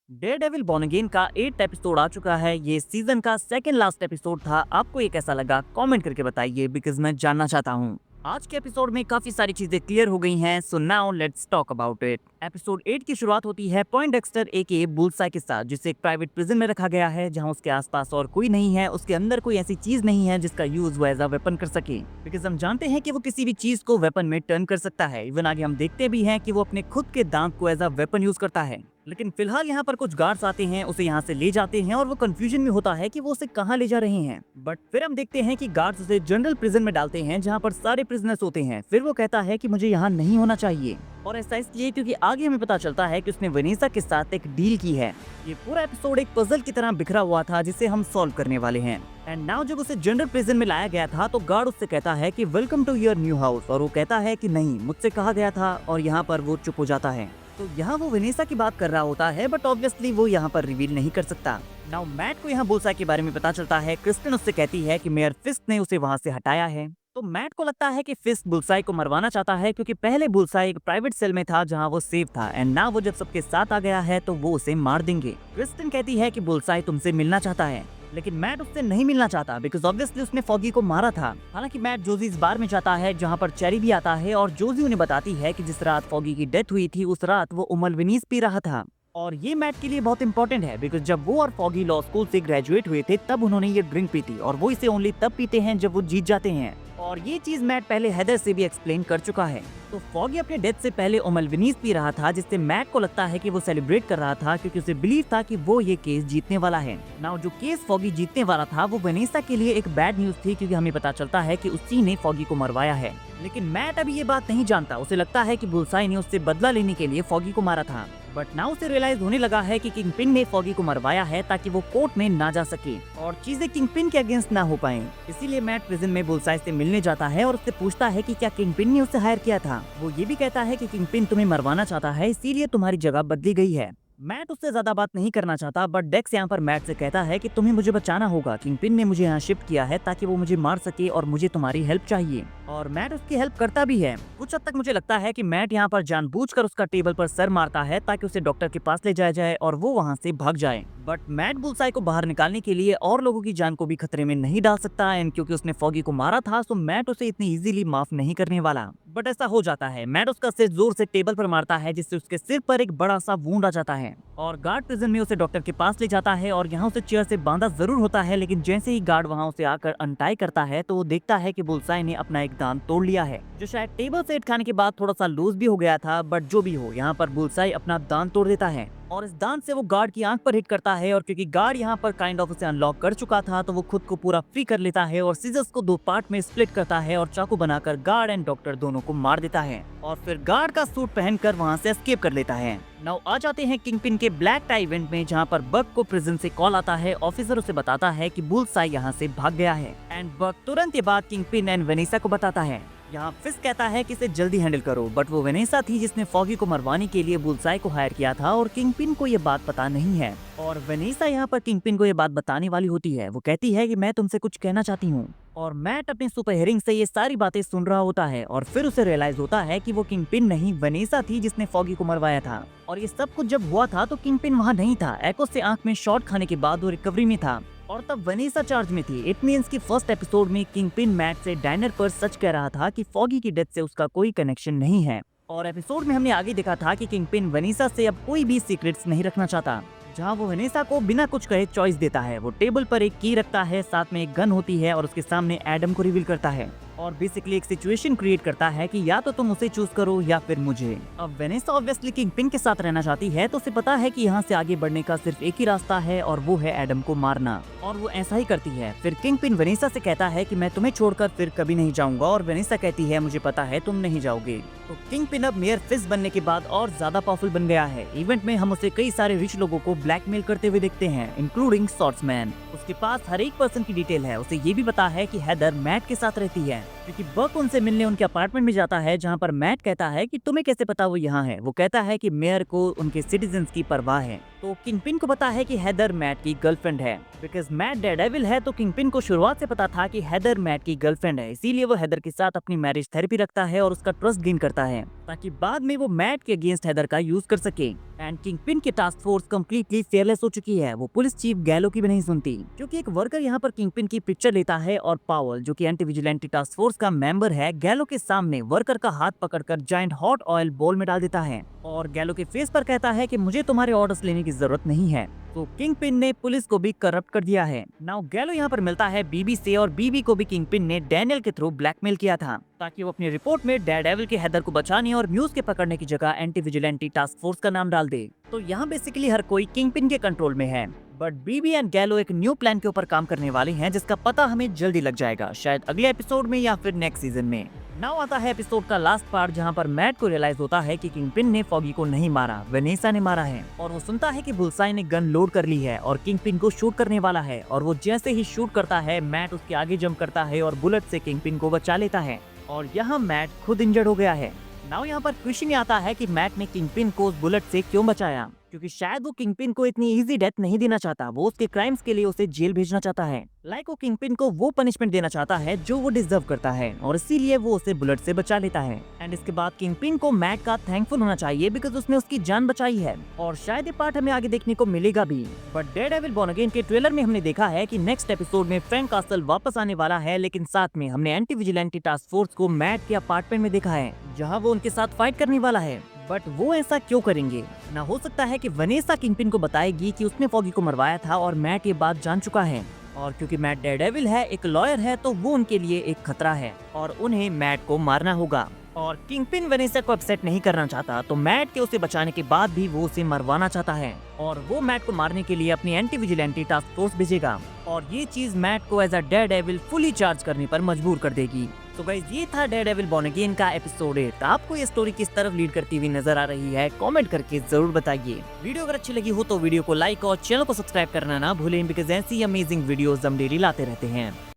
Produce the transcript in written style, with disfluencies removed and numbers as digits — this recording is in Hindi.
डेयरडेविल बॉर्न अगेन का 8th एपिसोड आ चुका है। ये सीजन का सेकंड लास्ट एपिसोड था। आपको ये कैसा लगा कमेंट करके बताइए, बिकॉज मैं जानना चाहता हूँ। आज के एपिसोड में काफी सारी चीजें क्लियर हो गई हैं, so now let's talk about it. Episode 8 की शुरुआत होती है पॉइंटडेक्स्टर एके बुलसाई के साथ, जिसे एक प्राइवेट प्रिजन में रखा गया है, जहां उसके आसपास और कोई नहीं है। उसके अंदर कोई ऐसी चीज नहीं है जिसका यूज वो एज अ वेपन कर सके, बिकॉज हम जानते हैं कि वो किसी भी चीज को वेपन में टर्न कर सकता है। इवन आगे हम देखते भी हैं कि वो अपने खुद के दांत को एज अ वेपन यूज करता है। लेकिन फिलहाल यहाँ पर कुछ गार्ड्स आते हैं, उसे यहाँ से ले जाते हैं और वो कंफ्यूजन में होता है कि वो उसे कहाँ ले जा रहे हैं। बट फिर हम देखते हैं कि गार्ड्स उसे जनरल प्रिजन में डालते हैं, जहाँ पर सारे प्रिजनर्स होते हैं। फिर वो कहता है कि मुझे यहाँ नहीं होना चाहिए, और ऐसा इसलिए क्योंकि आगे हमें पता चलता है कि उसने वनीसा के साथ एक डील की है। ये पूरा एपिसोड एक पजल की तरह बिखरा हुआ था, जिसे हम सॉल्व करने वाले हैं। एंड नाउ जब उसे जनरल प्रिजन में लाया गया था तो गार्ड उससे कहता है कि welcome to your new house, और वो कहता है कि नहीं, मुझसे कहा गया था, और यहाँ पर वो चुप हो जाता है। तो यहाँ वो वेनेसा की बात कर रहा होता है, बट ऑब्वियसली वो यहाँ पर रिवील नहीं कर सकता। नाउ मैट को यहाँ बुलसाई के बारे में पता चलता है। क्रिस्टन उससे कहती है कि मेयर फिस्ट ने उसे वहाँ से हटाया है। तो मैट को लगता है कि फिस्ट बुलसाई को मरवाना चाहता है, क्योंकि पहले बुलसाई एक प्राइवेट सेल में था जहाँ वो सेफ था, एंड ना वो जब सबके साथ आ गया है तो वो उसे मार देंगे। क्रिस्टन कहती है कि बुलसाई तुमसे मिलना चाहता है, लेकिन मैट उससे नहीं मिलना चाहता, बिकॉज ऑब्वियसली उसने फॉगी को मारा था। हालांकि मैट जोजी इस बार में जाता है, जहां पर चेरी भी आता है, और जोजी उन्हें बताती है कि जिस रात फॉगी की डेथ हुई थी उस रात वो उमल विनीस पी रहा था। और ये मैट के लिए बहुत इंपॉर्टेंट है, बिकॉज जब वो और फॉगी लॉ स्कूल से ग्रेजुएट हुए थे तब उन्होंने ये ड्रिंक पी थी, और वो इसे ओनली तब पीते हैं जब वो जीत जाते हैं। और ये चीज मैट पहले हेदर से भी एक्सप्लेन कर चुका है। तो फॉगी अपने डेथ से पहले ओमल विनीस पी रहा था, जिससे मैट को लगता है कि वो सेलिब्रेट कर रहा था, क्योंकि उसे बिलीव था कि वो ये केस जीतने वाला है। नाउ जो केस फॉगी जीतने वाला था वो वेनेसा के लिए एक बैड न्यूज थी, क्योंकि हमें पता चलता है कि उसी ने फॉगी को मरवाया है। लेकिन मैट अभी ये बात नहीं जानता। उसे लगता है कि बुलसाई ने उससे बदला लेने के लिए फॉगी को मारा था। बट नाउ उसे रियलाइज होने लगा है कि किंगपिन ने फॉगी को मरवाया है ताकि वो कोर्ट में ना जा सके और चीजें किंगपिन के अगेंस्ट ना हो पाए। इसीलिए मैट प्रिजन में बुलसाई से मिलने जाता है और उससे पूछता है कि क्या किंगपिन ने उसे हायर किया था। वो ये भी कहता है कि किंगपिन तुम्हें मरवाना चाहता है, इसीलिए तुम्हारी जगह बदली गई है। मैट उससे ज्यादा बात नहीं करना चाहता, बट डेक्स यहाँ पर मैट से कहता है कि तुम्हें मुझे बचाना होगा। किंगपिन ने मुझे यहाँ शिफ्ट किया है ताकि वो मुझे मार सके, और मुझे तुम्हारी हेल्प चाहिए। और मैट उसकी हेल्प करता भी है। कुछ हद तक मुझे लगता है कि मैट यहाँ पर जानबूझकर उसका टेबल पर सर मारता है ताकि उसे डॉक्टर के पास ले जाया जाए और वो वहाँ से भाग जाए। बट मैट बुलसाई को बाहर निकालने के लिए और लोगों की जान को भी खतरे में नहीं डाल सकता, एंड क्योंकि उसने फॉगी को मारा था तो मैट उसे इतनी इजीली माफ नहीं करने वाला। बट ऐसा हो जाता है। मैट उसका सिर जोर से टेबल पर मारता है, जिससे उसके सिर पर एक बड़ा सा वूंड आ जाता है। और गार्ड प्रिजन में उसे डॉक्टर के पास ले जाता है, और यहाँ उसे चेयर से बांधा जरूर होता है, लेकिन जैसे ही गार्ड वहाँ उसे आकर अनटाई करता है तो वो देखता है कि बुलसाई ने अपना एक दांत तोड़ लिया है, जो शायद टेबल से खाने के बाद थोड़ा सा लूज भी हो गया था। बट जो भी हो, यहाँ पर बुलसाई अपना दांत तोड़ देता है, और इस दांत से वो गार्ड की आंख पर हिट करता है। और क्योंकि गार्ड यहाँ पर काइंड ऑफ उसे अनलॉक कर चुका था, तो वो खुद को पूरा फ्री कर लेता है और सीजर्स को 2 पार्ट में स्प्लिट करता है और चाकू बनाकर गार्ड एंड डॉक्टर दोनों को मार देता है, और फिर गार्ड का सूट पहनकर वहाँ से एस्केप कर लेता है। नाउ आ जाते हैं किंगपिन के ब्लैक टाई इवेंट में, जहाँ पर बक को प्रिजन से कॉल आता है। ऑफिसर उसे बताता है कि बुलसाई यहाँ से भाग गया है, एंड बक तुरंत ये बात किंगपिन एंड वेनेसा को बताता है। यहाँ फिस्ट कहता है कि इसे जल्दी हैंडल करो, बट वो वेनेसा थी जिसने फॉगी को मरवाने के लिए बुलसाई को हायर किया था, और किंगपिन को ये बात पता नहीं है। और वेनेसा यहाँ पर किंगपिन को ये बात बताने वाली होती है। वो कहती है कि मैं तुमसे कुछ कहना चाहती हूँ, और मैट अपने सुपर हियरिंग से ये सारी बातें सुन रहा होता है, और फिर उसे रियलाइज होता है कि वो किंगपिन नहीं, वेनेसा थी जिसने फॉगी को मरवाया था। और ये सब कुछ जब हुआ था तो किंगपिन वहाँ नहीं था। एको से आंख में शॉट खाने के बाद वो रिकवरी में था, और तब वेनेसा चार्ज में थी। इट मींस कि फर्स्ट एपिसोड में किंगपिन मैट से डाइनर पर सच कह रहा था कि फॉगी की डेथ से उसका कोई कनेक्शन नहीं है। और एपिसोड में हमने आगे देखा था कि किंगपिन वेनेसा से अब कोई भी सीक्रेट्स नहीं रखना चाहता, जहाँ वो वेनेसा को बिना कुछ कहे चॉइस देता है। वो टेबल पर एक की रखता है, साथ में एक गन होती है, और उसके सामने एडम को रिवील करता है, और बेसिकली एक सिचुएशन क्रिएट करता है कि या तो तुम उसे चूज करो या फिर मुझे। अब वेनेसा ऑब्वियसली किंगपिन के साथ रहना चाहती है, तो उसे पता है कि यहाँ से आगे बढ़ने का सिर्फ एक ही रास्ता है, और वो है एडम को मारना, और वो ऐसा ही करती है। फिर किंगपिन वेनेसा से कहता है कि मैं तुम्हें छोड़कर फिर कभी नहीं जाऊंगा, और वेनेसा कहती है मुझे पता है तुम नहीं जाओगे। तो किंगपिन अब मेयर फिस्ट बनने के बाद और ज्यादा पावरफुल बन गया है। इवेंट में हम उसे कई सारे रिच लोगों को ब्लैकमेल करते हुए देखते हैं, इंक्लूडिंग सॉर्ट्समैन। उसके पास हर एक पर्सन की डिटेल है। उसे ये भी पता है कि हेदर मैट के साथ रहती है, क्योंकि बक उनसे मिलने उनके अपार्टमेंट में जाता है, जहाँ पर मैट कहता है कि तुम्हें कैसे पता वो यहाँ है। वो कहता है कि मेयर को उनके सिटीजन्स की परवाह है। तो किंगपिन को पता है कि हेदर मैट की गर्लफ्रेंड है। बिकॉज मैट डेयरडेविल है, तो किंगपिन को शुरुआत से पता था कि हेदर मैट की गर्लफ्रेंड है। इसीलिए वो हेदर के साथ अपनी मैरिज थेरेपी रखता है और उसका ट्रस्ट गेन करता है, ताकि बाद में वो मैट के अगेंस्ट हेदर का यूज कर सके। एंड किंगपिन की टास्क फोर्स कंप्लीटली फेयरलेस हो चुकी है। वो पुलिस चीफ गैलो की भी नहीं सुनती, क्योंकि एक वर्कर यहाँ पर किंगपिन की पिक्चर लेता है और पावल, जो कि एंटी विजिलेंटी टास्क फोर्स का मेंबर है, गैलो के सामने वर्कर का हाथ पकड़कर जायंट हॉट ऑयल बोल में डाल देता है और गैलो के फेस पर कहता है कि मुझे तुम्हारे ऑर्डर्स लेने की जरूरत नहीं है। तो किंगपिन ने पुलिस को भी करप्ट कर दिया है। नाउ गैलो यहाँ पर मिलता है बीबी से, और बीबी को भी किंगपिन ने डैनियल के थ्रू ब्लैकमेल किया था, ताकि वो अपनी रिपोर्ट में डेयरडेविल के हेदर को बचाने और म्यूज के पकड़ने की जगह एंटी विजिलेंटी टास्क फोर्स का नाम डाल दे। तो यहाँ बेसिकली हर कोई किंगपिन के कंट्रोल में है। बट बीबी एंड गैलो एक न्यू प्लान के ऊपर काम करने वाले हैं, जिसका पता हमें जल्दी लग जाएगा, शायद अगले एपिसोड में या फिर नेक्स्ट सीजन में। नाउ आता है एपिसोड का लास्ट पार्ट, जहां पर मैट को रियलाइज होता है कि किंगपिन ने फॉगी को नहीं मारा, वेनेसा ने मारा है। और वो सुनता है कि बुलसाई ने गन लोड कर ली है और किंगपिन को शूट करने वाला है। और वो जैसे ही शूट करता है, मैट उसके आगे जंप करता है और बुलेट से किंगपिन को बचा लेता है। और यहाँ मैट खुद इंजर्ड हो गया है। नाउ यहाँ पर क्वेश्चन आता है कि मैट ने किंगपिन को उस बुलेट से क्यों बचाया, क्योंकि शायद वो किंगपिन को इतनी इजी डेथ नहीं देना चाहता। वो उसके क्राइम्स के लिए उसे जेल भेजना चाहता है। लाइक वो किंगपिन को वो पनिशमेंट देना चाहता है जो वो डिजर्व करता है, और इसीलिए वो उसे बुलेट से बचा लेता है। एंड इसके बाद किंगपिन को मैट का थैंकफुल होना चाहिए, बिकॉज उसने उसकी जान बचाई है। और शायद ये पार्ट हमें आगे देखने को मिलेगा भी। बट डेयरडेविल बॉर्न अगेन के ट्रेलर में हमने देखा है कि नेक्स्ट एपिसोड में फ्रैंक कासल वापस आने वाला है, लेकिन साथ में हमने एंटी विजिलेंटी टास्क फोर्स को मैट के अपार्टमेंट में देखा है, जहाँ वो उनके साथ फाइट करने वाला है। बट वो ऐसा क्यों करेंगे? ना हो सकता है कि वनेसा किंगपिन को बताएगी कि उसने फॉगी को मरवाया था और मैट ये बात जान चुका है। और क्योंकि मैट डेयरडेविल है, एक लॉयर है, तो वो उनके लिए एक खतरा है और उन्हें मैट को मारना होगा। और किंगपिन वनेसा को अपसेट नहीं करना चाहता, तो मैट के उसे बचाने के बाद भी वो उसे मरवाना चाहता है। और वो मैट को मारने के लिए अपनी एंटी विजिलेंटी टास्क फोर्स भेजेगा, और ये चीज मैट को as a Daredevil fully charge करने पर मजबूर कर देगी। तो गाइस, ये था डेयरडेविल बॉर्न अगेन का एपिसोड 8। आपको ये स्टोरी किस तरफ लीड करती हुई नजर आ रही है, कमेंट करके जरूर बताइए। वीडियो अगर अच्छी लगी हो तो वीडियो को लाइक और चैनल को सब्सक्राइब करना ना भूलें, बिकॉज ऐसी अमेजिंग वीडियोस हम डेली लाते रहते हैं।